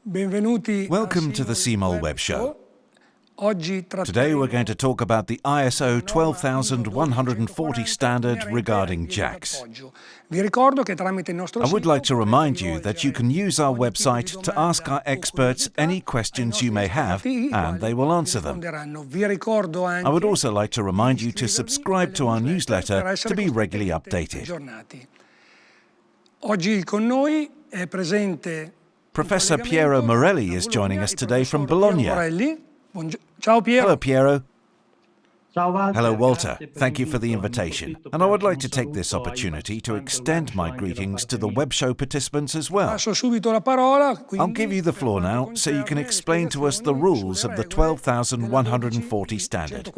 Welcome to the Simol web show. Today we're going to talk about the ISO 12140 standard regarding jacks. I would like to remind you that you can use our website to ask our experts any questions you may have, and they will answer them. I would also like to remind you to subscribe to our newsletter to be regularly updated. Professor Piero Morelli is joining us today from Bologna. Hello, Piero. Hello, Walter. Thank you for the invitation. And I would like to take this opportunity to extend my greetings to the web show participants as well. I'll give you the floor now so you can explain to us the rules of the 12140 standard.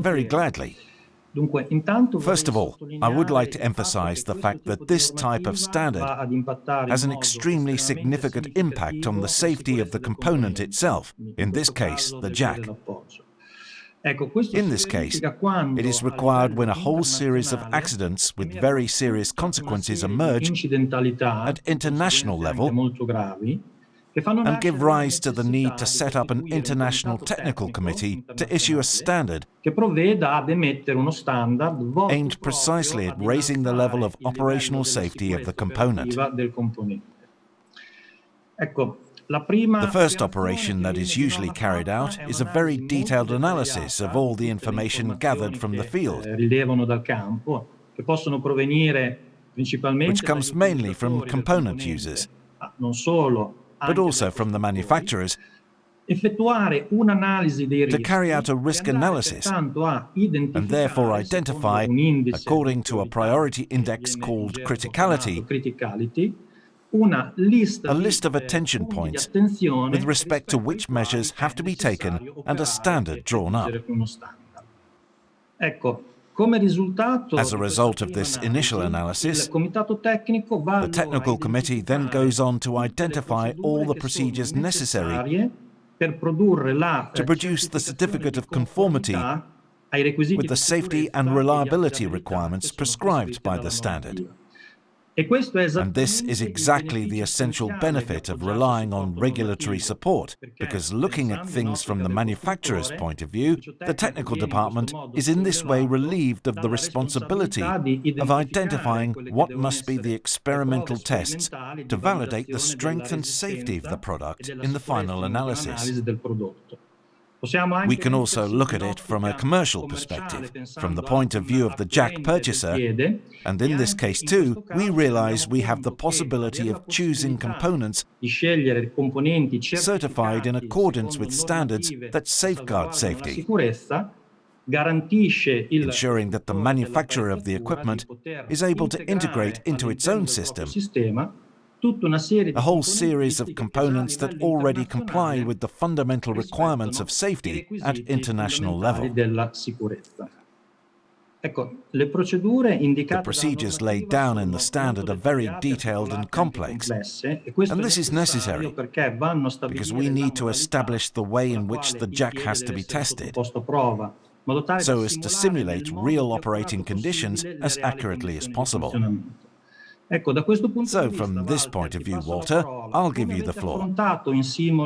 Very gladly. First of all, I would like to emphasize the fact that this type of standard has an extremely significant impact on the safety of the component itself, in this case, the jack. In this case, it is required when a whole series of accidents with very serious consequences emerge at international level and give rise to the need to set up an international technical committee to issue a standard aimed precisely at raising the level of operational safety of the component. The first operation that is usually carried out is a very detailed analysis of all the information gathered from the field, which comes mainly from component users, but also from the manufacturers, to carry out a risk analysis and therefore identify, according to a priority index called criticality, a list of attention points with respect to which measures have to be taken and a standard drawn up. As a result of this initial analysis, the technical committee then goes on to identify all the procedures necessary to produce the certificate of conformity with the safety and reliability requirements prescribed by the standard. And this is exactly the essential benefit of relying on regulatory support, because looking at things from the manufacturer's point of view, the technical department is in this way relieved of the responsibility of identifying what must be the experimental tests to validate the strength and safety of the product in the final analysis. We can also look at it from a commercial perspective, from the point of view of the jack purchaser, and in this case too, we realize we have the possibility of choosing components certified in accordance with standards that safeguard safety, ensuring that the manufacturer of the equipment is able to integrate into its own system a whole series of components that already comply with the fundamental requirements of safety at international level. The procedures laid down in the standard are very detailed and complex, and this is necessary because we need to establish the way in which the jack has to be tested, so as to simulate real operating conditions as accurately as possible. So from this point of view, Walter, I'll give you the floor.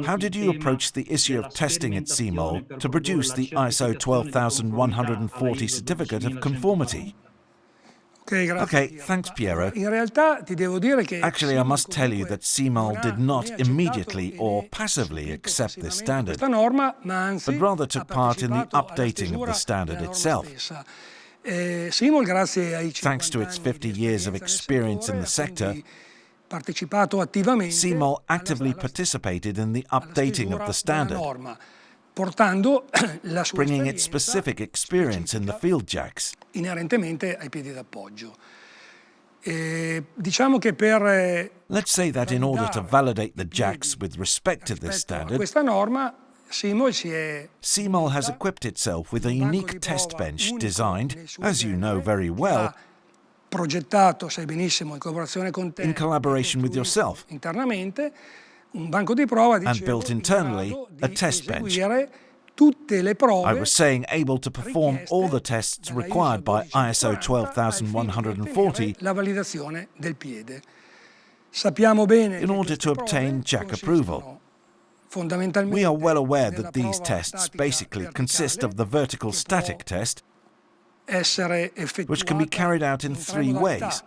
How did you approach the issue of testing at Simol to produce the ISO 12140 certificate of conformity? Okay, thanks, Piero. Actually, I must tell you that Simol did not immediately or passively accept this standard, but rather took part in the updating of the standard itself. Thanks to its 50 years of experience in the sector, Simol actively participated in the updating of the standard, bringing its specific experience in the field jacks. Let's say that in order to validate the jacks with respect to this standard, Simol has equipped itself with a unique test bench designed, as you know very well, in collaboration with yourself, and built internally a test bench. I was saying able to perform all the tests required by ISO 12140 in order to obtain jack approval. We are well aware that these tests basically consist of the vertical static test, which can be carried out in three ways.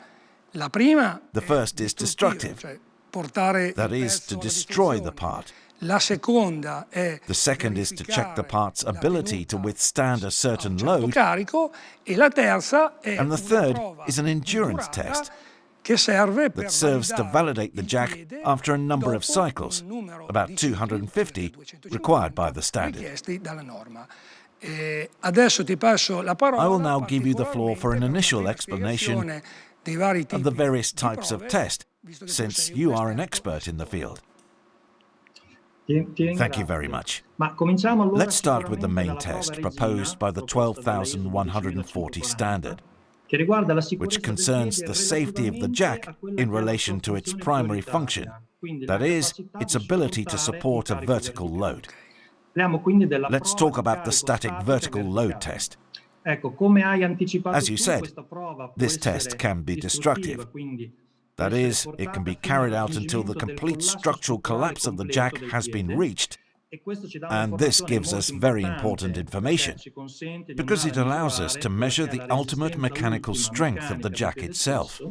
The first is destructive, that is, to destroy the part. The second is to check the part's ability to withstand a certain load, and the third is an endurance test that serves to validate the jack after a number of cycles, about 250 required by the standard. I will now give you the floor for an initial explanation of the various types of test, since you are an expert in the field. Thank you very much. Let's start with the main test proposed by the 12,140 standard, which concerns the safety of the jack in relation to its primary function, that is, its ability to support a vertical load. Let's talk about the static vertical load test. As you said, this test can be destructive. That is, it can be carried out until the complete structural collapse of the jack has been reached, and this gives us very important information, because it allows us to measure the ultimate mechanical strength of the jack itself.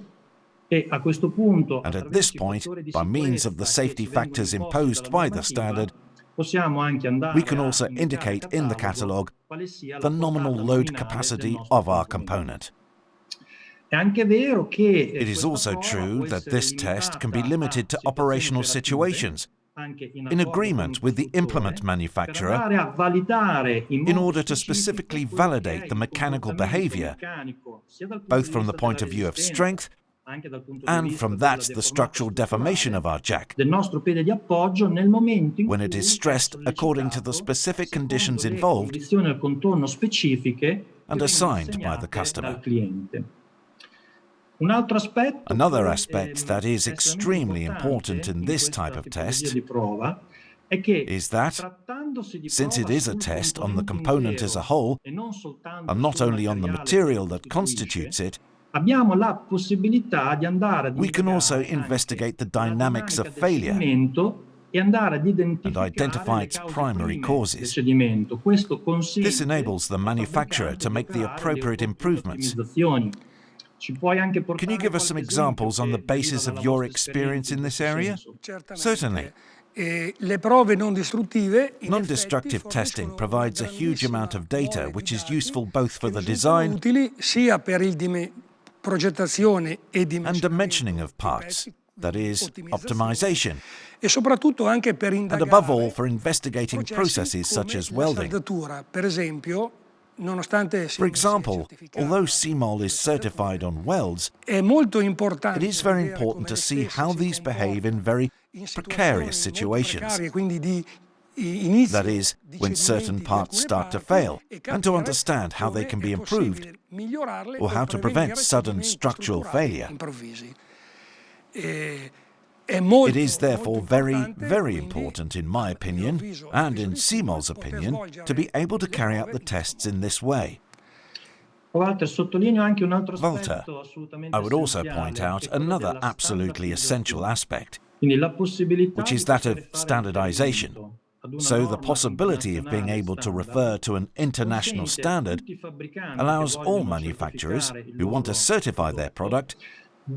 And at this point, by means of the safety factors imposed by the standard, we can also indicate in the catalogue the nominal load capacity of our component. It is also true that this test can be limited to operational situations, in agreement with the implement manufacturer, in order to specifically validate the mechanical behavior, both from the point of view of strength and from that the structural deformation of our jack, when it is stressed according to the specific conditions involved and assigned by the customer. Another aspect that is extremely important in this type of test is that, since it is a test on the component as a whole, and not only on the material that constitutes it, we can also investigate the dynamics of failure and identify its primary causes. This enables the manufacturer to make the appropriate improvements. Can you give us some examples on the basis of your experience in this area? Certainly. Non-destructive testing provides a huge amount of data which is useful both for the design and dimensioning of parts, that is, optimization, and above all for investigating processes such as welding. For example, although Simol is certified on welds, it is very important to see how these behave in very precarious situations. That is, when certain parts start to fail, and to understand how they can be improved, or how to prevent sudden structural failure. It is therefore very, very important, in my opinion, and in Simol's opinion, to be able to carry out the tests in this way. Walter, I would also point out another absolutely essential aspect, which is that of standardization. So the possibility of being able to refer to an international standard allows all manufacturers who want to certify their product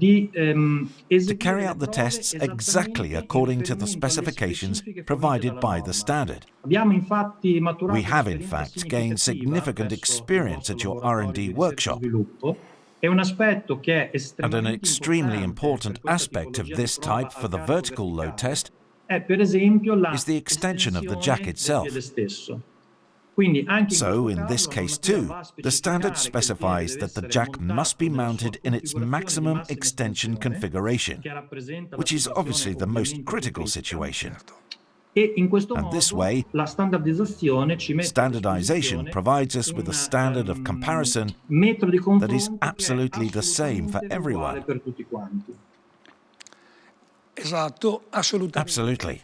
to carry out the tests exactly according to the specifications provided by the standard. We have, in fact, gained significant experience at your R&D workshop. And an extremely important aspect of this type for the vertical load test is the extension of the jack itself. So, in this case too, the standard specifies that the jack must be mounted in its maximum extension configuration, which is obviously the most critical situation. And this way, standardization provides us with a standard of comparison that is absolutely the same for everyone. Absolutely.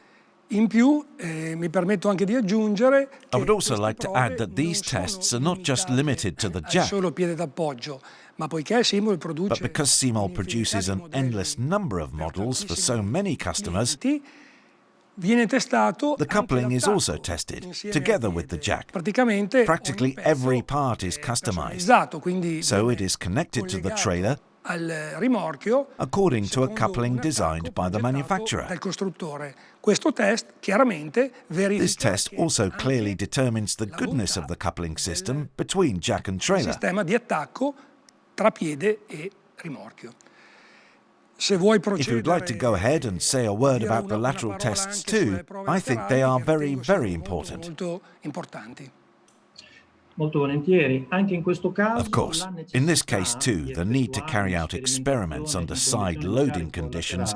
In più, mi permetto anche di aggiungere I would also like to add that these tests are not just limited to the jack, solo piede d'appoggio, ma poiché Simol produce but because Simol produces an endless number of models for so many customers, viene testato the coupling is also tested, together with the jack. Praticamente Practically every part is customized, so it is connected to the trailer al rimorchio according to a coupling designed by the manufacturer. dal costruttore. Questo test chiaramente verifica This test also clearly determines the goodness of the coupling system between jack and trailer. sistema di attacco tra piede e rimorchio. Se vuoi If you'd like to go ahead and say a word about the lateral tests too, I think they are very, very important. Molto importanti. Molto volentieri. Anche in questo caso, Of course, in this case too, the need to carry out experiments under side loading conditions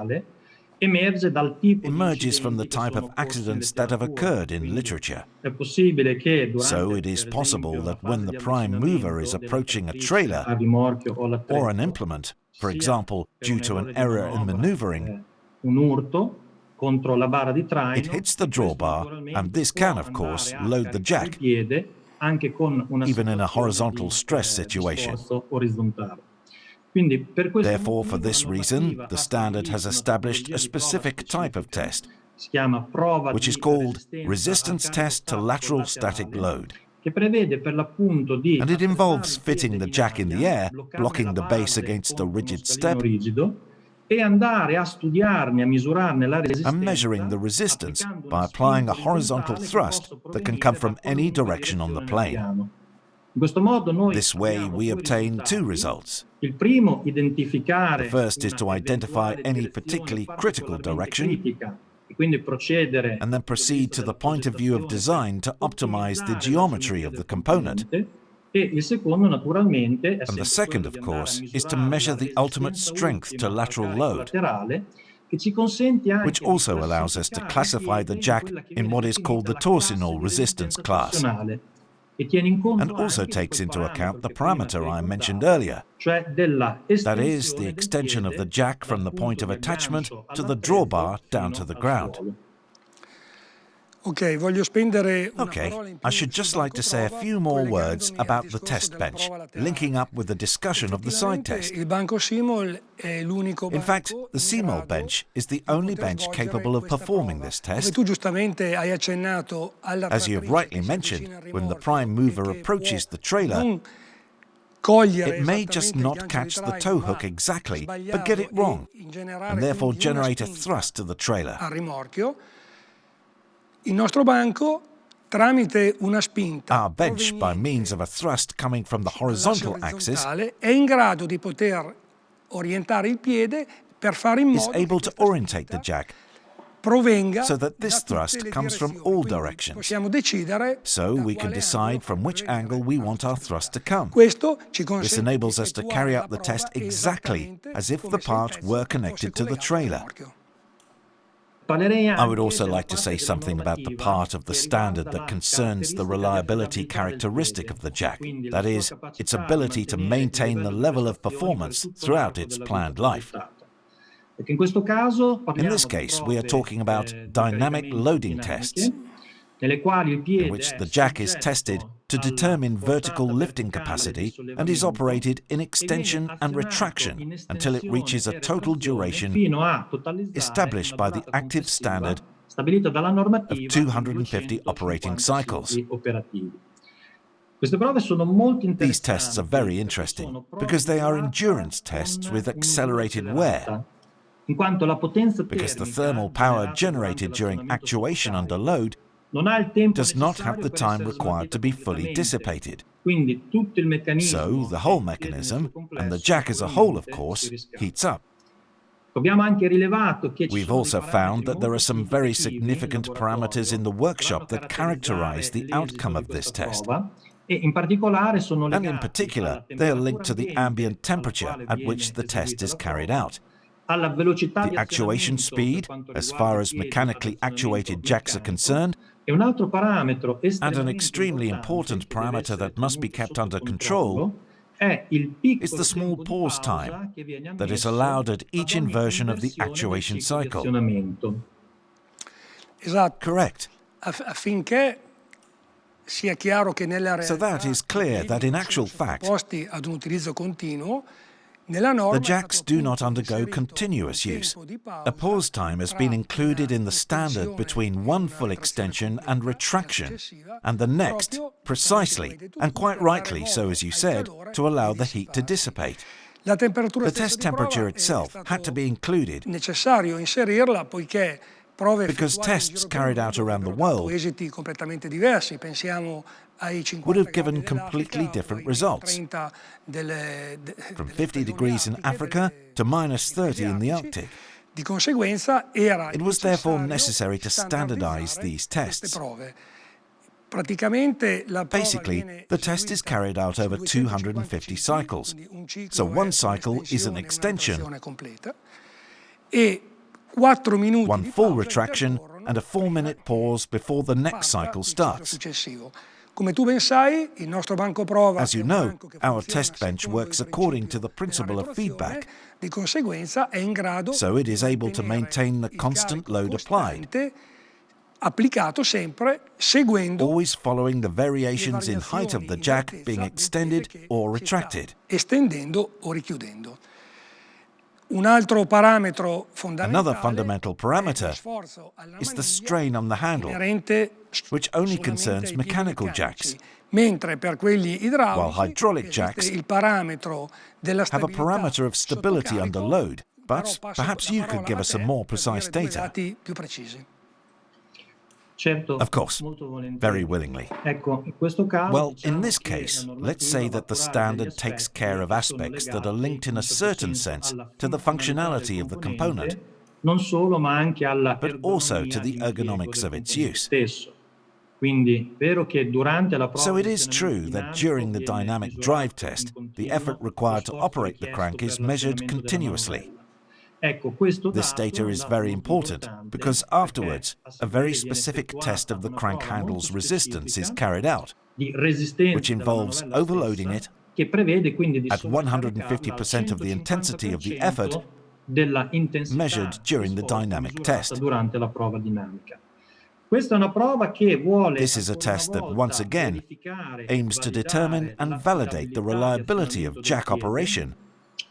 emerge dal tipo emerges from the type of accidents that have occurred in literature. È possibile che So it is possible that when the prime mover is approaching a trailer a rimorchio o l'attrezzo, or an implement, for example, due to an error in maneuvering, un urto contro la bara di traino, it hits the drawbar, and this can, of course, load the jack, anche con una even in a horizontal stress situation. orizzontale. Quindi, per questo Therefore, for this reason, the standard has established a specific type of test, si chiama prova which is di called resistenza resistance al test to carico lateral laterale, static load. che prevede per l'appunto di And it involves fitting the piede jack in the air, bloccare blocking la the base base against a con uno rigid scalino step, rigido e andare a studiarne, a misurarne la resistenza, and measuring the resistance applicando by una applying a spinta horizontal orizzontale che thrust possa that can come provenire from da any qualunque direction on the direzione del plane. piano. In questo modo noi This way, abbiamo we due obtain two risultati. results. Il primo, identificare The first is to una identify eventuale any direzione particularly critical particolarmente direction, critica, e quindi procedere and then proceed to the point of view of design to optimize the geometry of the component. E il secondo, naturalmente, è And the sempre second, quello of di andare a course, is to misurare measure la the ultimate resistenza strength to ultima al lateral carico load, laterale, che ci consente anche which di also allows us to classify the jack in what is called the torsional resistance class, e tiene in conto and also anche di takes quel into account the parametro che parameter I prima mentioned ricordavo, earlier. cioè della That is, the estensione del extension of the piede jack from the dal point of punto di attachment aggancio to the all'attrezzo drawbar down to fino the al ground. suolo. Ok, voglio spendere una Okay, parola in I più should sul just like to banco say a prova, few more words collegandomi al about the discorso test della bench, prova laterale. linking up with the discussion of the side test. Il banco Simol è l'unico In fact, banco the in Simol grado bench is the di only poter bench svolgere capable of questa performing prova. this Dove test. tu giustamente hai accennato alla As you have trattatrice rightly che si mentioned, avvicina al when the rimorchio prime mover e che approaches può the trailer, non cogliere it may just esattamente il not gancio di catch the traino, tow ma hook exactly, but get sbagliarlo it wrong, e generare and therefore quindi una generate a spinta thrust to the trailer. al rimorchio. Il nostro banco, tramite una spinta Our bench, by means of a thrust coming from the horizontal axis, è in grado di poter orientare il piede per fare in is modo able che to orientate the jack provenga so that this da tutte thrust le comes from direzioni. all Quindi directions. possiamo decidere So da we can quale decide angolo from which provenire angle we la want our spinta. thrust to come. Questo ci This consente enables di us to effettuare carry la out the prova test exactly esattamente as if come the se il part pezzo were fosse connected to the collegato al trailer. rimorchio. I would also like to say something about the part of the standard that concerns the reliability characteristic of the jack, that is, its ability to maintain the level of performance throughout its planned life. In this case, we are talking about dynamic loading tests, in which the jack is tested to determine vertical lifting capacity and is operated in extension and retraction until it reaches a total duration established by the active standard of 250 operating cycles. These tests are very interesting because they are endurance tests with accelerated wear, because the thermal power generated during actuation under load does not have the time required to be fully dissipated. So the whole mechanism, and the jack as a whole, of course, heats up. We've also found that there are some very significant parameters in the workshop that characterize the outcome of this test. And in particular, they are linked to the ambient temperature at which the test is carried out, the actuation speed, as far as mechanically actuated jacks are concerned, and an extremely important parameter that must be kept under control is the small pause time that is allowed at each inversion of the actuation cycle. Esatto. Correct. Affinché sia chiaro che nella realtà So that is clear that in actual fact, sottoposti ad un utilizzo continuo, nella norma the jacks do not undergo continuous use. A pause time has been included in the standard between one full extension and retraction, and the next, precisely, and quite rightly so as you said, to allow the heat to dissipate. The test temperature itself had to be included necessario inserirla poiché prove because tests carried out around the world esiti completamente diversi. Pensiamo ai 50 would have given gradi completely dell'Africa, different poi results, 30 from 50 degrees in Africa to minus 30 in the Arctic. Di conseguenza era It was therefore necessary to standardize these tests. prove. Praticamente la prova Basically, viene the test is carried out over 250 cycles, so one cycle is an extension, completa, e 4 minuti one di full pausa retraction, intercorrono and a 4-minute pause before the next cycle starts. successivo. Come tu ben sai, il nostro banco prova As you è un know, banco che our funziona test bench secondo works il according to principio the principle della of feedback, retroazione, di conseguenza è in grado so it is di able to maintain the il constant carico load applied, costante applicato sempre seguendo always following the variations in height of the jack being extended or retracted. estendendo o richiudendo. Un altro parametro Another fondamentale fundamental parameter is the strain on the handle, inerente which only solamente concerns ai piedi mechanical meccanici, jacks, mentre per quelli idraulici while hydraulic esiste jacks il parametro della have a stabilità parameter of stability sotto under carico, load, però but passo perhaps la you could parola give a us some te more per precise dire due data. dati più precisi. Certo, Of course, molto volentieri. very willingly. Ecco, in questo caso Well, in diciamo this che la case, normativa let's say va a that the curare degli standard takes aspetti care of che sono aspects that are legati linked in in a un certo certain senso sense alla to the funzionalità functionality of the del component, componente, non solo ma anche alla but also to ergonomia the di impiego ergonomics del of its componente use. stesso. Quindi, vero che durante la prova So it di is azionamento true that dinamico during the viene dynamic drive misurato test, in the continuo effort lo required to sforzo operate the richiesto crank is per measured l'azionamento della continuously. manovella. Ecco, questo This dato è data un is dato very molto important importante because perché, afterwards, a a very seguire, viene specific test effettuata of the una crank prova handle's molto resistance is specifica carried out, di resistenza which della involves manovella overloading stessa, it che prevede quindi di at sovraccaricarla al 150% of the intensity of the effort 150% della intensità measured di during the sforzo dynamic misurata test. durante la prova dinamica. Questa è una prova che vuole This is a ancora una test that volta once again verificare e aims to determine validare and validate the l'affidabilità di reliability of azionamento del jack piede, operation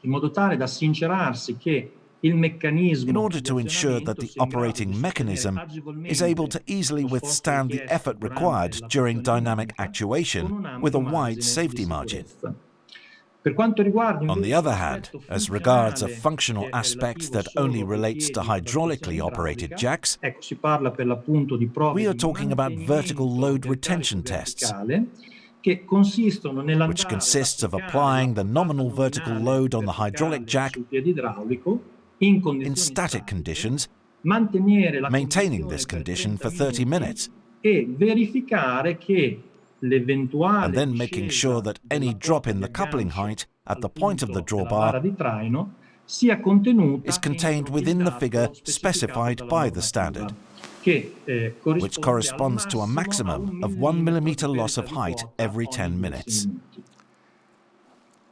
in modo tale da sincerarsi che il meccanismo in order di to ensure that azionamento the sia in grado di operating sostenere mechanism is able to agevolmente easily lo sforzo withstand the richiesto effort durante required la during funzione dynamic dinamica actuation con un with a ampio wide margine safety di margin. sicurezza. Per quanto riguarda On the invece other hand, l'aspetto as regards a funzionale functional che è aspect relativo that only solo ai relates to piedi ad attuazione hydraulically operated idraulica, jacks, ecco, si parla per l'appunto di prove we are di talking about vertical mantenimento load del carico retention tests, verticale che consistono which nell'andare ad consists of applicare la applying the portata nominal vertical nominale load on the hydraulic verticale jack sul piede idraulico in in condizioni static statiche, conditions, mantenere la maintaining condizione this per condition 30 for 30 minuti minutes, e verificare che and l'eventuale then making sure discesa that any della drop coppia in di the coupling aggancio height at the al point of the punto della drawbar barra di traino sia contenuta is contained entro il within the figure dato specificato specified dalla by the normativa, standard, che which corrisponde al corresponds to a massimo a maximum 1 of 1 millimetro di millimeter loss perdita of di height quota every ogni 10 10 minutes. minuti.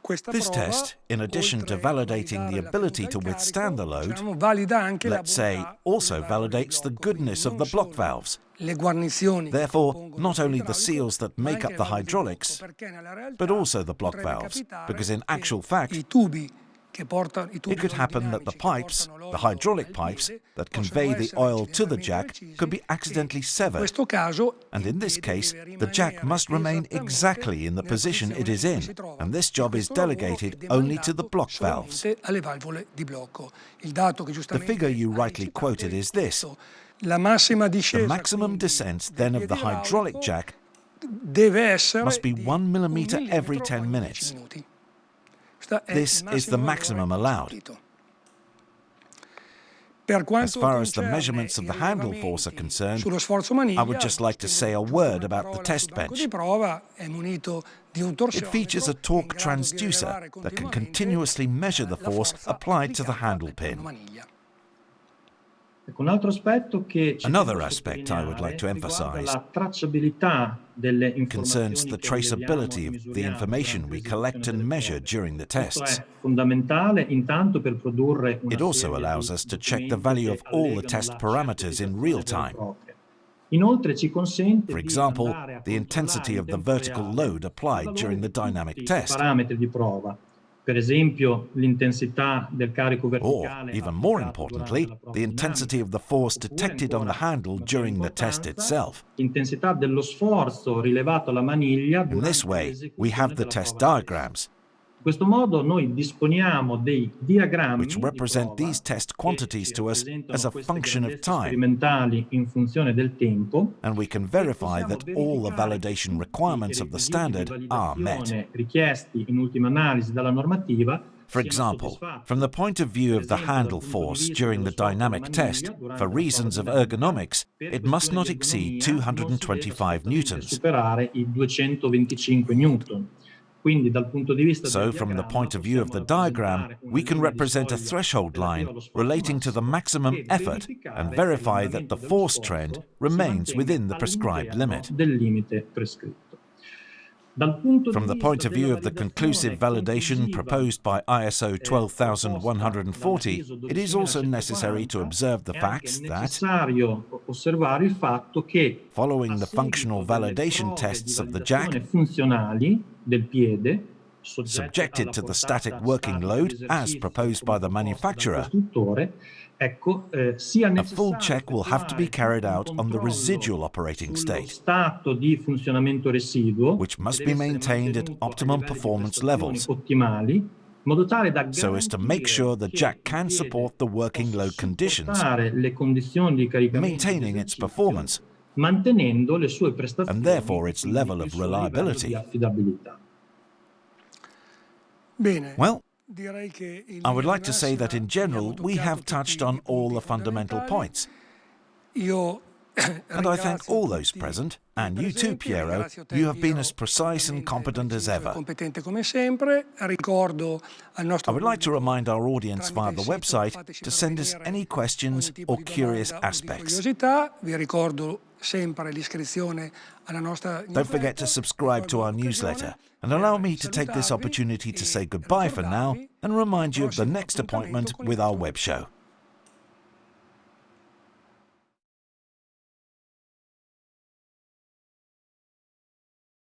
Questa This prova, test, in addition to oltre a validating the validare la ability tenuta to al withstand the carico, load, diciamo, valida anche la let's say, bontà also delle valvole di validates the blocco, quindi goodness of non the block solo valves. le guarnizioni che Therefore, compongono not only the l'idraulico, seals that ma make anche up le the valvole di blocco, hydraulics, perché nella realtà but also the block potrebbe valves, capitare because in che actual fact, i tubi che portano i it tubi could happen that the aerodinamici che pipes, portano the l'olio hydraulic al pipes piede that possono convey the essere oil to the accidentalmente jack recisi could be e accidentally in severed, questo caso and il in this piede case, deve the jack rimanere must remain esattamente exactly in the nella position it posizione is in cui in, si trova, and this e job is questo lavoro è delegated only to the demandato block valves. solamente alle valvole di blocco. Il dato che The giustamente figure you hai rightly citato quoted è is this. questo. La massima The discesa maximum quindi descent del then of piede the hydraulic idraulico jack deve essere must be di 1 1 millimeter every millimetro 10 ogni 10 minutes. minuti. Questo è This il is the massimo maximum valore allowed. consentito. Per As quanto far as the concerne measurements of i the handle force are rilevamenti concerned, sullo sforzo I maniglia, would just like to say a giusto word una about the parola test sul banco bench. di prova, è munito di un It features a torsiometro che è in torque grado di transducer rilevare that can continuamente continuously measure the la force forza applied to the applicata handle al piano pin. maniglia. Ecco, un altro aspetto che ci Another tengo a aspect I would like sottolineare to riguarda emphasize la tracciabilità delle concerns informazioni the che rileviamo traceability e of the misuriamo information durante we l'esecuzione collect and delle measure prove. during the Questo tests. è fondamentale intanto per produrre una It also serie allows di us to check the documenti value che of all the allegano test la parameters in certificazione real vera e time, propria. Inoltre ci consente For di example, andare a the intensity controllare of the in tempo vertical reale load applied during the dynamic test. parametri di prova. Per esempio, l'intensità del carico Or, verticale even more applicato durante importantly, la prova the intensity of the force detected on the handle during the test itself. L'intensità dello sforzo rilevato alla maniglia In this durante way, we l'esecuzione have the della test prova stessa. diagrams, In questo modo noi disponiamo dei diagrammi which di represent prova these test che quantities ci to us as rappresentano a queste function of grandezze time, sperimentali in funzione del tempo, and we can e verify possiamo that all the verificare che validation tutti requirements i of the requisiti di standard are met. validazione richiesti in ultima analisi dalla normativa For siano example, soddisfatti. from the point of view of the Per esempio, handle dal punto di force vista during dello the sforzo alla dynamic test, maniglia, durante for la prova reasons of dinamica, ergonomics, per it must questioni not di exceed ergonomia non si deve 225 assolutamente newtons. superare i 225 newton. Quindi dal punto di vista del So, from the diagramma point of view of possiamo the diagram, rappresentare una we can linea di represent a soglia threshold line relativa allo sforzo relating to the massimo maximum e effort and verificare che verify that the l'andamento dello force trend sforzo si remains mantenga within the prescribed all'interno limit. del limite prescritto. Dal punto di From the vista point of view della of the conclusive validazione validation conclusiva proposed by ISO proposta 12140, dall'ISO it is also necessary 12140, to observe the è anche facts that, necessario osservare il fatto che following a the functional seguito delle validation prove di tests of the validazione jack, funzionali del piede, soggette subjected alla to the portata static working statica load di as esercizio proposed by come the proposta dal manufacturer, costruttore, ecco, sia a full necessario check will have to be effettuare carried un out on the residual controllo operating sullo state, stato di funzionamento residuo, which che must deve be essere maintained at mantenuto ai optimum livelli di performance prestazioni levels, ottimali, in modo tale da so as to make garantire sure the che jack il can piede support the working possa load conditions, supportare le condizioni di caricamento di maintaining its esercizio, performance, mantenendo le sue and prestazioni therefore e its quindi level il of suo livello di reliability. affidabilità. Bene, Well, direi che in I would linea di like to say that in massima general abbiamo we have toccato touched tutti on i all punti the fundamental fondamentali. points, Io and I thank ringrazio all those tutti present, i and you too, presenti, Piero. ringrazio te, You have been Piero, as precise and altamente competent as preciso e ever. competente come sempre. Ricordo al I nostro would like to pubblico remind our audience tramite via il the sito website fateci to send us pervenire any questions ogni tipo or di curious domanda o di aspects. curiosità. Vi ricordo sempre l'iscrizione alla nostra Don't forget to newsletter. subscribe to Colgo our l'occasione newsletter, and allow me per to take this salutarvi opportunity to e say goodbye for now ricordarvi and remind you of the prossimo next appuntamento appointment con il with our nostro web show.